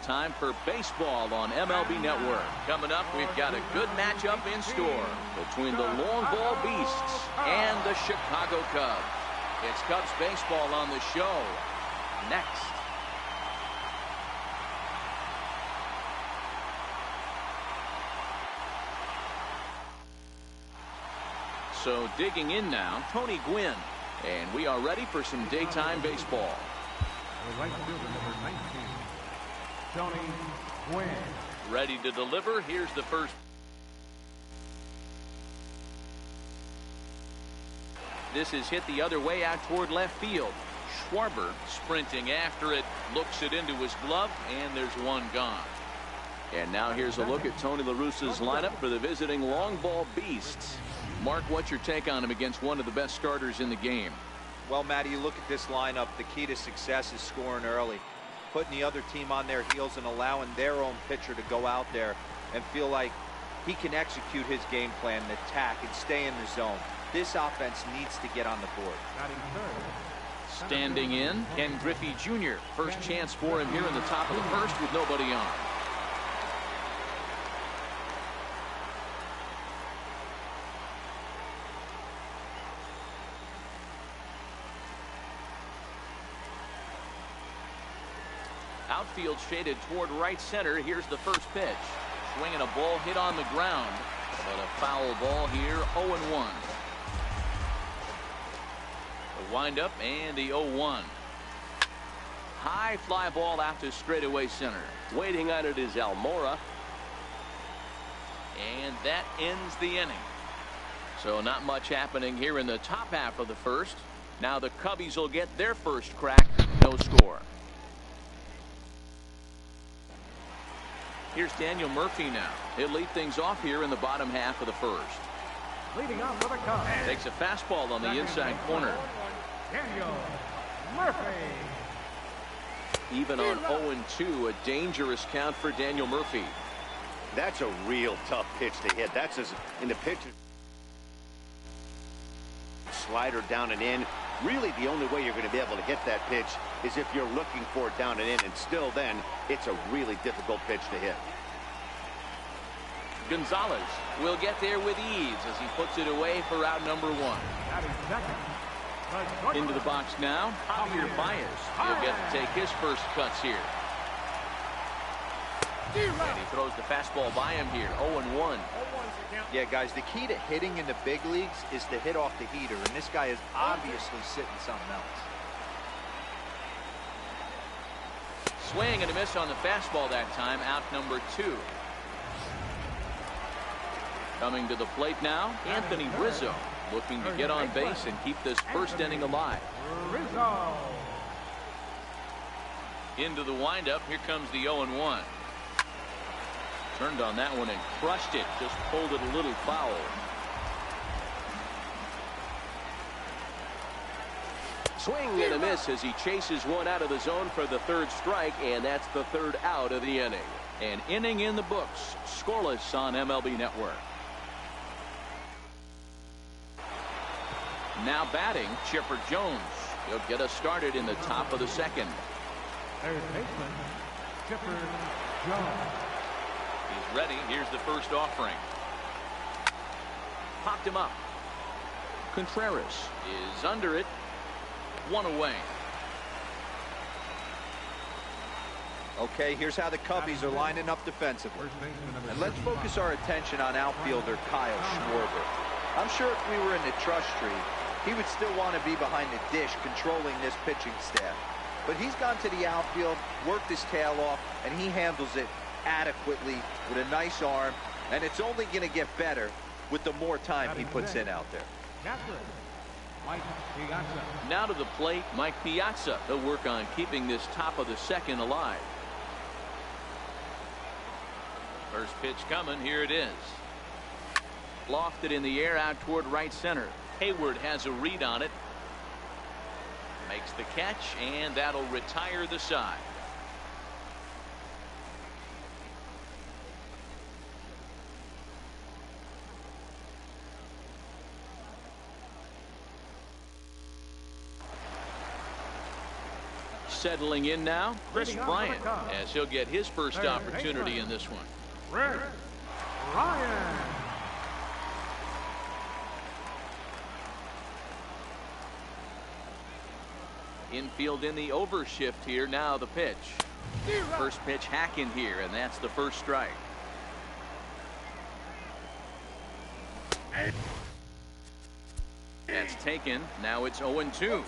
time for baseball on MLB Network. Coming up, we've got a good matchup in store between the Long Ball Beasts and the Chicago Cubs. It's Cubs baseball on the show next. So digging in now, Tony Gwynn. And we are ready for some daytime baseball. The right fielder, number 19, Tony Gwynn. Ready to deliver. Here's the first. This is hit the other way out toward left field. Schwarber sprinting after it, looks it into his glove, and there's one gone. And now here's a look at Tony La Russa's lineup for the visiting Long Ball Beasts. Mark, what's your take on him against one of the best starters in the game? Well, Matty, you look at this lineup, the key to success is scoring early, putting the other team on their heels and allowing their own pitcher to go out there and feel like he can execute his game plan and attack and stay in the zone. This offense needs to get on the board. Standing in, Ken Griffey Jr. First chance for him here in the top of the first with nobody on. Outfield shaded toward right center. Here's the first pitch. Swinging a ball hit on the ground, but a foul ball here. 0-1. The windup and the 0-1. High fly ball out to straightaway center. Waiting on it is Almora. And that ends the inning. So not much happening here in the top half of the first. Now the Cubbies will get their first crack. No score. Here's Daniel Murphy now. He'll lead things off here in the bottom half of the first. Leading off for the Cubs. Takes a fastball on the inside corner. Daniel Murphy. Even on 0-2, a dangerous count for Daniel Murphy. That's a real tough pitch to hit. That's in the pitch. Slider down and in. Really, the only way you're going to be able to hit that pitch is if you're looking for it down and in, and still then, it's a really difficult pitch to hit. Gonzalez will get there with ease as he puts it away for out number one. Into the box now, Javier Baez. He'll get to take his first cuts here. And he throws the fastball by him here. 0-1. Yeah, guys, the key to hitting in the big leagues is to hit off the heater, and this guy is obviously sitting something else. Swing and a miss on the fastball that time. Out number two. Coming to the plate now, Anthony Rizzo, looking to get on base and keep this first inning alive. Rizzo. Into the windup. Here comes the 0-1. Turned on that one and crushed it. Just pulled it a little foul. Swing and a miss as he chases one out of the zone for the third strike, and that's the third out of the inning. An inning in the books. Scoreless on MLB Network. Now batting, Chipper Jones. He'll get us started in the top of the second. Third baseman, Chipper Jones. He's ready. Here's the first offering. Popped him up. Contreras is under it. One away. Okay, here's how the Cubbies are lining up defensively. And let's focus our attention on outfielder Kyle Schwarber. I'm sure if we were in the trust tree, he would still want to be behind the dish controlling this pitching staff. But he's gone to the outfield, worked his tail off, and he handles it adequately with a nice arm, and it's only going to get better with the more time he puts in out there. Now to the plate, Mike Piazza. He'll work on keeping this top of the second alive. First pitch coming. Here it is. Lofted in the air out toward right center. Hayward has a read on it. Makes the catch, and that'll retire the side. Settling in now, Chris Bryant, as he'll get his first opportunity in this one. Chris Bryant. Infield in the overshift here. Now the pitch. First pitch hacking here, and that's the first strike. That's taken. Now it's 0-2.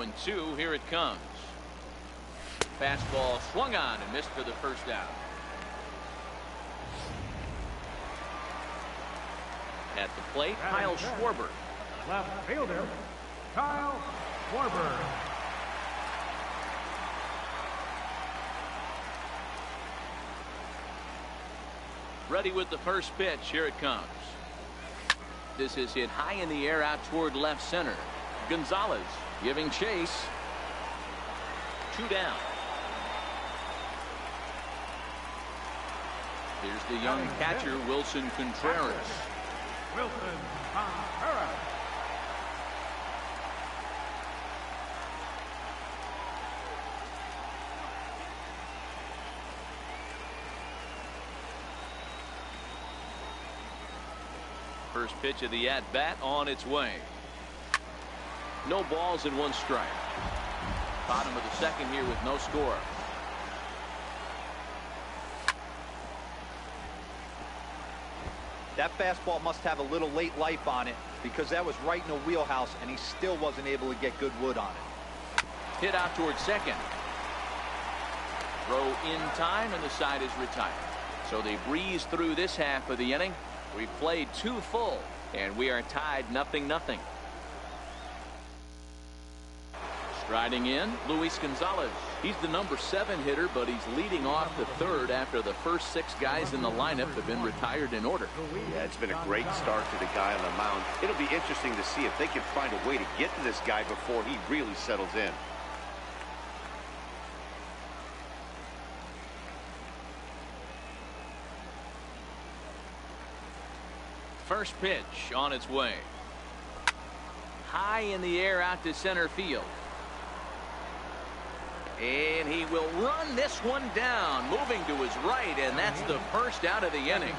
And 2, here it comes. Fastball swung on and missed for the first out. At the plate, Kyle Schwarber. Left fielder, Kyle Schwarber. Ready with the first pitch. Here it comes. This is hit high in the air out toward left center. Gonzalez giving chase. 2 down. Here's the young catcher, Wilson Contreras. Wilson Contreras. First pitch of the at-bat on its way. No balls and 1 strike. Bottom of the second here with no score. That fastball must have a little late life on it because that was right in the wheelhouse and he still wasn't able to get good wood on it. Hit out towards second. Throw in time and the side is retired. So they breeze through this half of the inning. We've played 2 full and we are tied 0-0. Striding in, Luis Gonzalez. He's the number 7 hitter, but he's leading off the third after the first 6 guys in the lineup have been retired in order. Yeah, it's been a great start to the guy on the mound. It'll be interesting to see if they can find a way to get to this guy before he really settles in. First pitch on its way. High in the air out to center field. And he will run this one down, moving to his right, and that's the first out of the inning.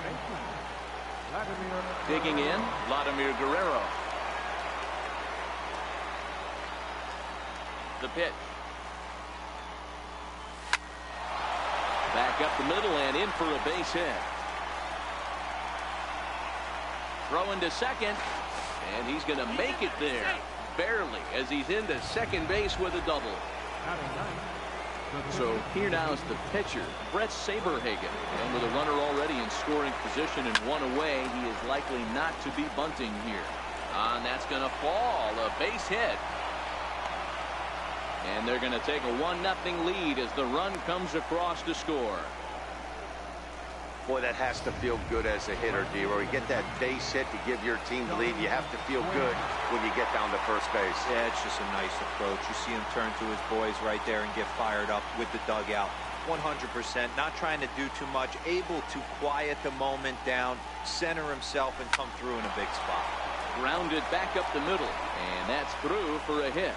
Digging in, Vladimir Guerrero. The pitch. Back up the middle and in for a base hit. Throwing to second, and he's going to make it there, barely, as he's into second base with a double. So here now is the pitcher, Brett Saberhagen, and with a runner already in scoring position and 1 away, he is likely not to be bunting here. And that's going to fall, a base hit. And they're going to take a 1-0 lead as the run comes across to score. Boy, that has to feel good as a hitter, D-Roy. You get that base hit to give your team the lead. You have to feel good when you get down to first base. Yeah, it's just a nice approach. You see him turn to his boys right there and get fired up with the dugout. 100%, not trying to do too much, able to quiet the moment down, center himself, and come through in a big spot. Grounded back up the middle, and that's through for a hit.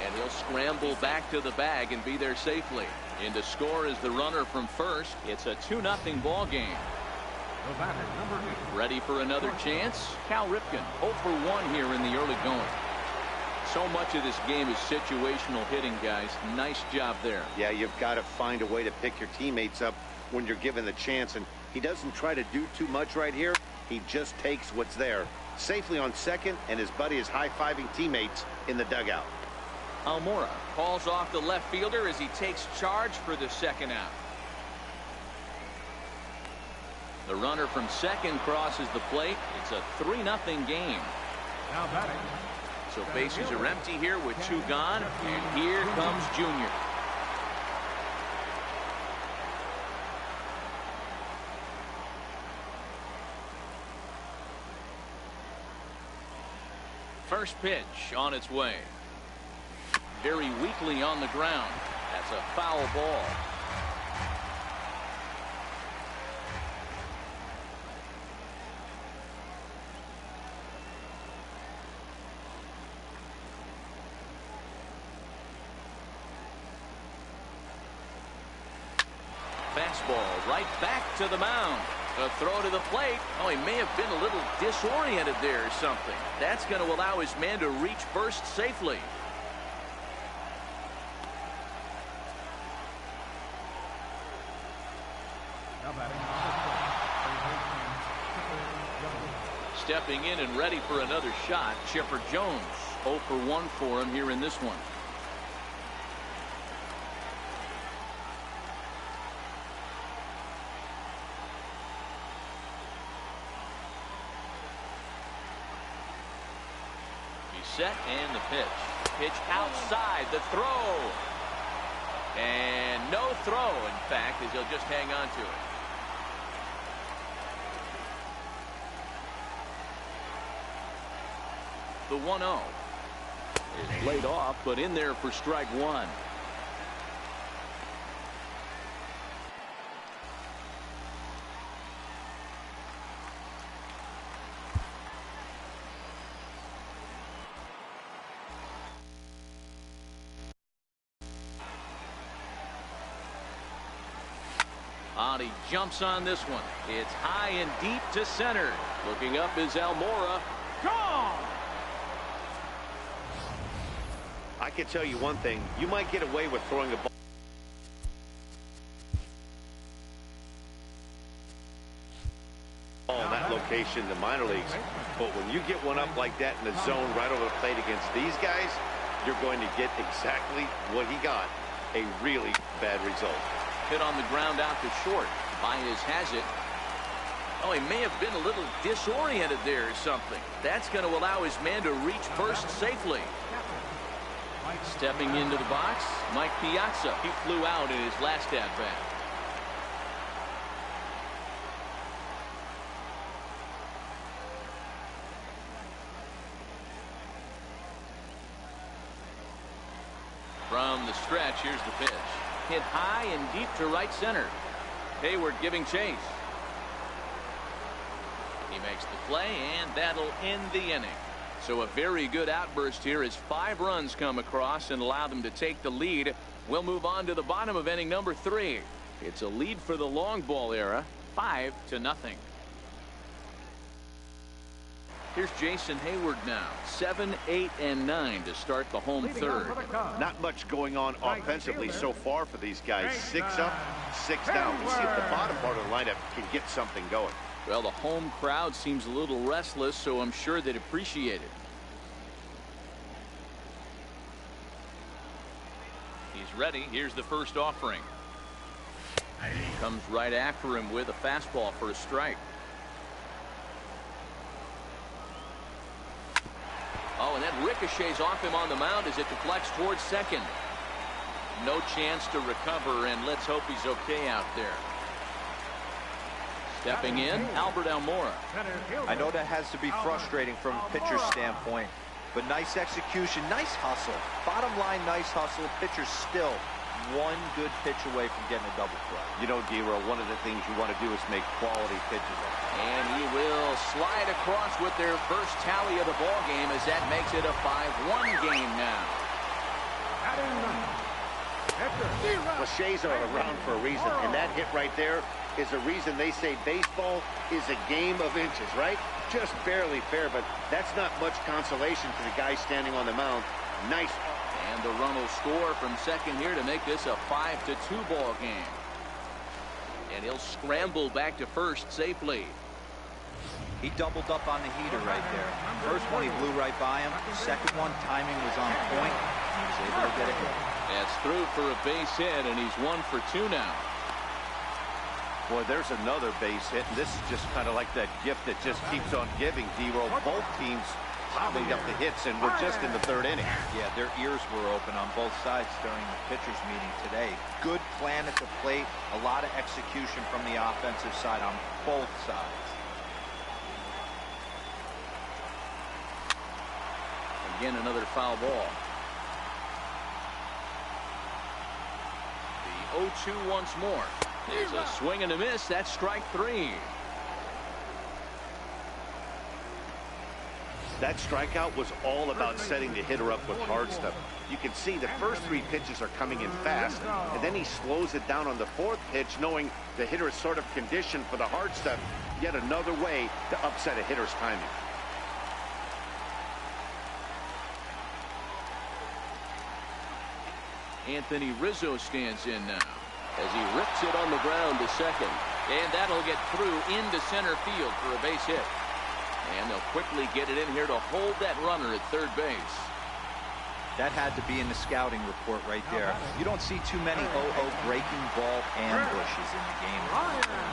And he'll scramble back to the bag and be there safely. In to score is the runner from first. It's a 2-0 ball game. Ready for another chance? Cal Ripken, 0 for 1 here in the early going. So much of this game is situational hitting, guys. Nice job there. Yeah, you've got to find a way to pick your teammates up when you're given the chance, and he doesn't try to do too much right here. He just takes what's there. Safely on second, and his buddy is high-fiving teammates in the dugout. Almora calls off the left fielder as he takes charge for the second out. The runner from second crosses the plate. It's a 3-0 game. Now batting. So bases are empty here with 2 gone, and here comes Junior. First pitch on its way. Very weakly on the ground. It's a foul ball. Fastball right back to the mound. A throw to the plate. Oh, he may have been a little disoriented there or something. That's going to allow his man to reach first safely. Stepping in and ready for another shot, Chipper Jones. 0 for 1 for him here in this one. Set and the pitch. Pitch outside, the throw. And no throw, in fact, as he'll just hang on to it. The 1-0 is laid off, but in there for strike one. He jumps on this one. It's high and deep to center. Looking up is Almora. Gone! I can tell you one thing. You might get away with throwing a ball in that location in the minor leagues. But when you get one up like that in the zone right over the plate against these guys, you're going to get exactly what he got. A really bad result. Hit on the ground out to short. Baez has it. Oh, he may have been a little disoriented there or something. That's going to allow his man to reach first safely. Stepping into the box, Mike Piazza. He flew out in his last at-bat. From the stretch, here's the pitch. Hit high and deep to right center. Hayward giving chase. He makes the play, and that'll end the inning. So a very good outburst here as 5 runs come across and allow them to take the lead. We'll move on to the bottom of inning number 3. It's a lead for the long ball era, 5-0. Here's Jason Hayward now. 7, 8, and 9 to start the home third. Not much going on offensively so far for these guys. 6 up, 6 down. We'll see if the bottom part of the lineup can get something going. Well, the home crowd seems a little restless, so I'm sure they'd appreciate it. He's ready. Here's the first offering. Comes right after him with a fastball for a strike. Oh, and that ricochets off him on the mound as it deflects towards second. No chance to recover, and let's hope he's okay out there. Stepping in, Albert Almora. I know that has to be frustrating from a pitcher's standpoint, but nice execution, nice hustle. Bottom line, nice hustle. Pitcher's still one good pitch away from getting a double play. You know, D-Roll, one of the things you want to do is make quality pitches. And he will slide across with their first tally of the ball game as that makes it a 5-1 game now. Cliches are around for a reason, and that hit right there is the reason they say baseball is a game of inches, right? Just barely fair, but that's not much consolation for the guy standing on the mound. Nice. And the run will score from second here to make this a 5-2 ball game. And he'll scramble back to first safely. He doubled up on the heater right there. First one, he blew right by him. Second one, timing was on point. He was able to get a hit. That's through for a base hit, and he's 1 for 2 now. Boy, there's another base hit, and this is just kind of like that gift that just keeps on giving, D-Roll. Both teams piling up the hits, and we're just in the 3rd inning. Yeah, their ears were open on both sides during the pitchers' meeting today. Good plan at the plate, a lot of execution from the offensive side on both sides. Again, another foul ball. 0-2 once more. There's a swing and a miss. That's strike 3. That strikeout was all about setting the hitter up with hard stuff. You can see the first 3 pitches are coming in fast, and then he slows it down on the 4th pitch, knowing the hitter is sort of conditioned for the hard stuff. Yet another way to upset a hitter's timing. Anthony Rizzo stands in now as he rips it on the ground to second. And that'll get through into center field for a base hit. And they'll quickly get it in here to hold that runner at third base. That had to be in the scouting report right there. You don't see too many breaking ball ambushes in the game.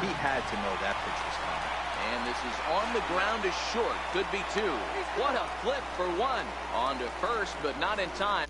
He had to know that pitch was coming. And this is on the ground is short. Could be 2. What a flip for 1. On to first, but not in time.